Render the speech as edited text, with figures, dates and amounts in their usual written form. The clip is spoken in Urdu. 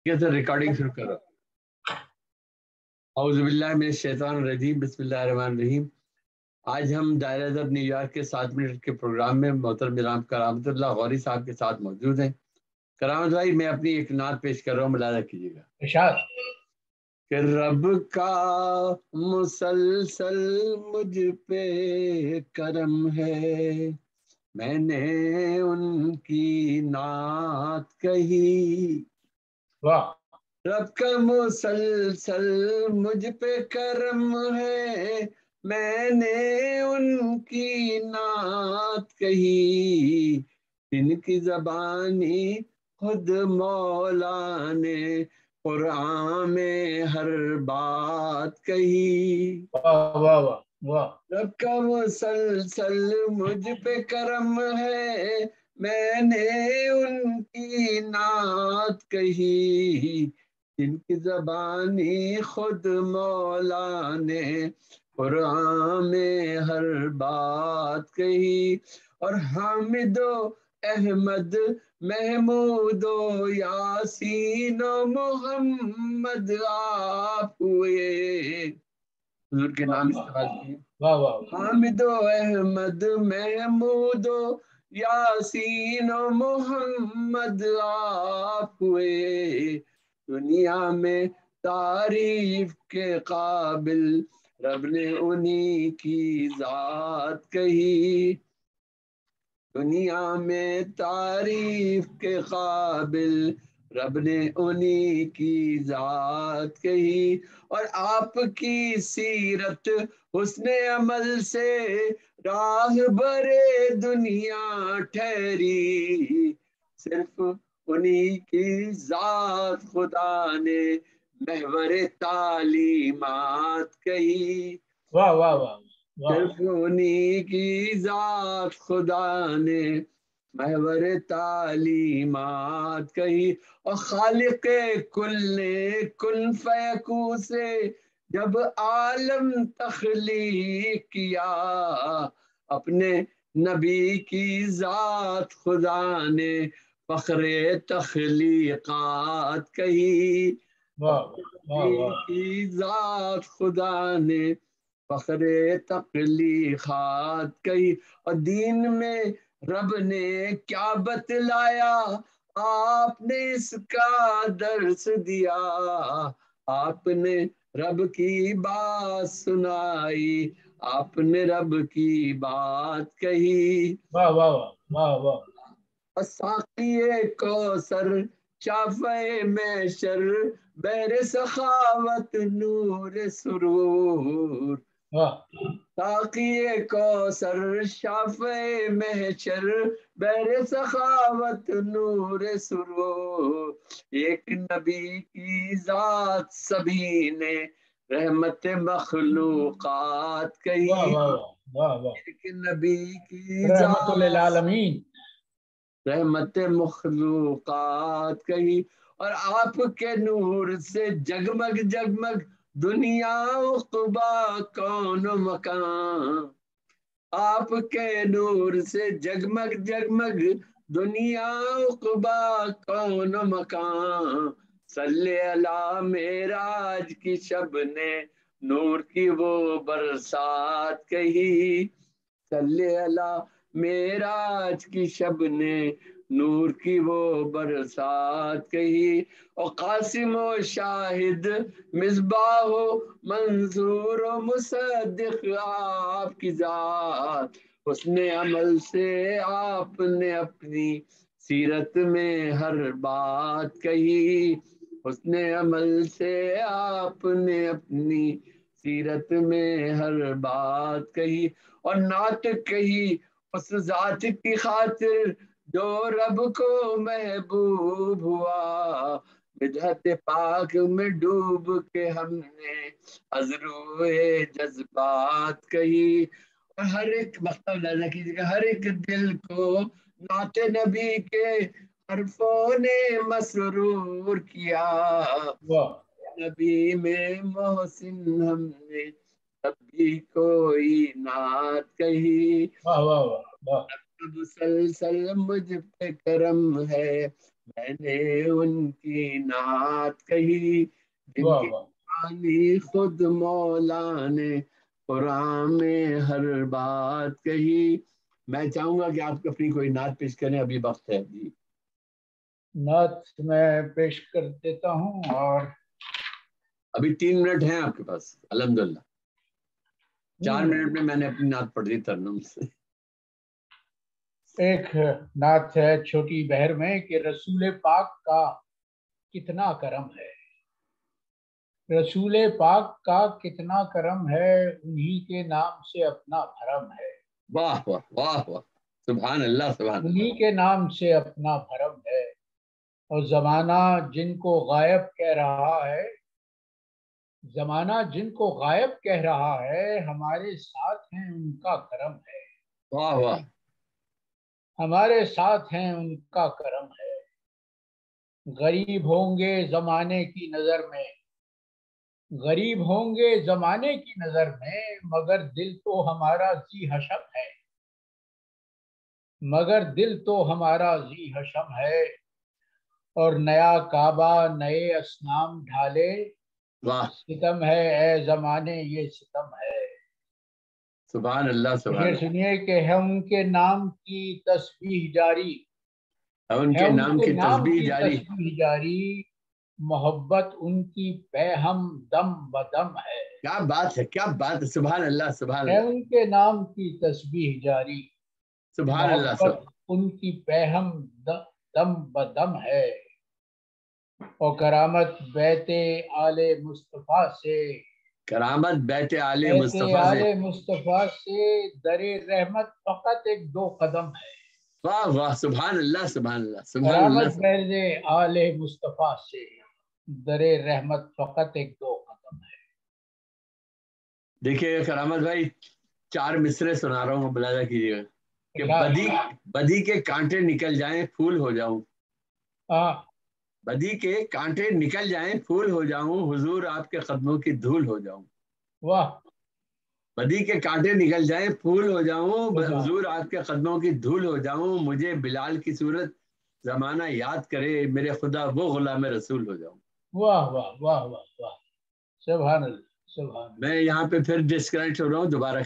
کیسے ریکارڈنگ شروع کرو؟ اعوذ باللہ من الشیطان الرجیم، بسم اللہ الرحمن الرحیم۔ آج ہم دائرہ ادب نیو یارک کے 7 منٹ کے پروگرام میں محترم جناب کرامت اللہ غوری صاحب کے ساتھ موجود ہیں۔ کرامت بھائی، میں اپنی ایک نعت پیش کر رہا ہوں، ملاحظہ کیجیے گا۔ ارشاد۔ کہ رب کا مسلسل مجھ پہ کرم ہے، میں نے ان کی نعت کہی۔ واہ۔ رب کا مسلسل مجھ پہ کرم ہے، میں نے ان کی نعت کہی۔ ان کی زبانی خود مولا نے قرآن میں ہر بات کہی۔ واہ واہ واہ واہ۔ رب کا مسلسل مجھ پہ کرم ہے، میں نے ان کی نعت کہی۔ جن کی زبانی خود مولا نے قرآن میں ہر بات کہی۔ اور حامد و احمد، محمود و یاسین و محمد آپ ہوئے۔ حضور کے نام استعمال کیے۔ واہ واہ۔ حامد و احمد، محمود و یاسین و محمد آپ ہوئے۔ دنیا میں تعریف کے قابل رب نے انہی کی ذات کہی۔ دنیا میں تعریف کے قابل رب نے انہی کی ذات کہی۔ اور آپ کی سیرت حسن عمل سے راہ برے دنیا ٹھہری۔ صرف انہی کی ذات خدا نے محور تعلیمات کہی۔ واہ واہ واہ واہ۔ صرف انہی کی ذات خدا نے محور تعلیمات کہی۔ اور خالق کل نے کن فیکون سے جب عالم تخلیق کیا، اپنے نبی کی ذات خدا نے فخر تخلیقات کہی۔ واہ واہ نبی واہ۔ کی ذات خدا نے فخر تخلیقات کہی۔ اور دین میں رب نے کیا بتلایا، آپ نے اس کا درس دیا۔ آپ نے رب کی بات سنائی، آپ نے رب کی بات کہی۔ واہ واہ واہ واہ۔ ساقی کوثر، شافع محشر، بحر سخاوت، نور سرور۔ واہ۔ ساقی کوثر، شافع محشر، بحر سخاوت، نور سرور۔ ایک نبی کی ذات سبھی نے رحمت مخلوقات کہی۔ واہ واہ واہ واہ۔ ایک نبی کی رحمت ذات للعالمین۔ رحمت مخلوقات کہی۔ اور آپ کے نور سے جگمگ جگمگ دنیا عقبا کون و مکان۔ آپ کے نور سے جگمگ جگمگ دنیا عقبا کون و مکان۔ صلی اللہ معراج کی شب نے نور کی وہ برسات کہی۔ صلی اللہ معراج کی شب نے نور کی وہ برسات کہی۔ اور قاسم و شاہد، مصباح و منظور و مصدق آپ کی ذات۔ حسن عمل سے آپ نے اپنی سیرت میں ہر بات کہی۔ حسن عمل سے آپ نے اپنی سیرت میں ہر بات کہی۔ اور نعت کہی اس ذات کی خاطر جو رب کو محبوب ہوا۔ مدحت پاک میں ڈوب کے ہم نے ازروئے جذبات کہی۔ اور ہر ایک مقطع لہذا کیجیے گا، ہر ایک دل کو نعت نبی کے حرفوں نے مسرور کیا۔ نبی میں محسن ہم نے تب بھی کوئی نعت کہی۔ واہ واہ واہ۔ مسلسل مجھ پہ کرم ہے، میں نے ان کی نعت کہی جن واہ کی واہ کہانی خود مولا نے قرآن میں ہر بات کہی. میں چاہوں گا کہ آپ اپنی کوئی نعت پیش کریں، ابھی وقت ہے جی. نعت میں پیش کر دیتا ہوں. اور ابھی 3 منٹ ہیں آپ کے پاس الحمدللہ. 4 منٹ میں نے اپنی نعت پڑھ دی ترنم سے. ایک نعت ہے چھوٹی بہر میں کہ رسول پاک کا کتنا کرم ہے، رسول پاک کا کتنا کرم ہے، انہی کے نام سے اپنا بھرم ہے، واہ واہ واہ واہ، سبحان اللہ سبحان انہی اللہ. کے نام سے اپنا بھرم ہے. اور زمانہ جن کو غائب کہہ رہا ہے، زمانہ جن کو غائب کہہ رہا ہے، ہمارے ساتھ ہیں ان کا کرم ہے، واہ واہ. ہمارے ساتھ ہیں ان کا کرم ہے. غریب ہوں گے زمانے کی نظر میں، غریب ہوں گے زمانے کی نظر میں، مگر دل تو ہمارا ذی حشم ہے، مگر دل تو ہمارا ذی حشم ہے. اور نیا کعبہ نئے اصنام ڈھالے، واہ ستم ہے اے زمانے یہ ستم ہے. سبحان اللہ سبحان شعر اللہ. سنیے کہ ہے ان کے نام کی تسبیح جاری، ان ہے کے ان نام کے کی نام تسبیح کی جاری. تسبیح جاری، محبت ان کی پہم دم بدم ہے. کیا بات ہے، کیا بات ہے، سبحان اللہ سبحان ہے اللہ ان کے نام کی تسبیح جاری، سبحان اللہ محبت ان کی پہم دم بدم ہے. اور کرامت بیت آل مصطفیٰ سے، کرامت بیت آل بیت مصطفیٰ آل سے. مصطفیٰ سے در رحمت فقط ایک دو قدم ہے. واہ واہ سبحان اللہ سبحان اللہ سبحان اللہ. کرامت بیت آل مصطفیٰ سے در رحمت فقط ایک دو قدم ہے. دیکھیے کرامت بھائی، 4 مصرے سنا رہا ہوں، ملاحظہ کیجیے گا کہ اللہ بدی کے کانٹے نکل جائیں پھول ہو جاؤں، اللہ. بدی کے کانٹے نکل جائیں پھول ہو جاؤں، حضور آپ کے قدموں کی دھول ہو جاؤں. واہ بدی کے کانٹے نکل جائیں پھول ہو جاؤں، ہو جاؤ. حضور آپ کے قدموں کی دھول ہو جاؤں. مجھے بلال کی صورت زمانہ یاد کرے، میرے خدا وہ غلام رسول ہو جاؤں. واہ واہ واہ واہ واہ، سبحان اللہ سبحان اللہ. میں یہاں پہ پھر ڈسکنیکٹ ہو رہا ہوں، دوبارہ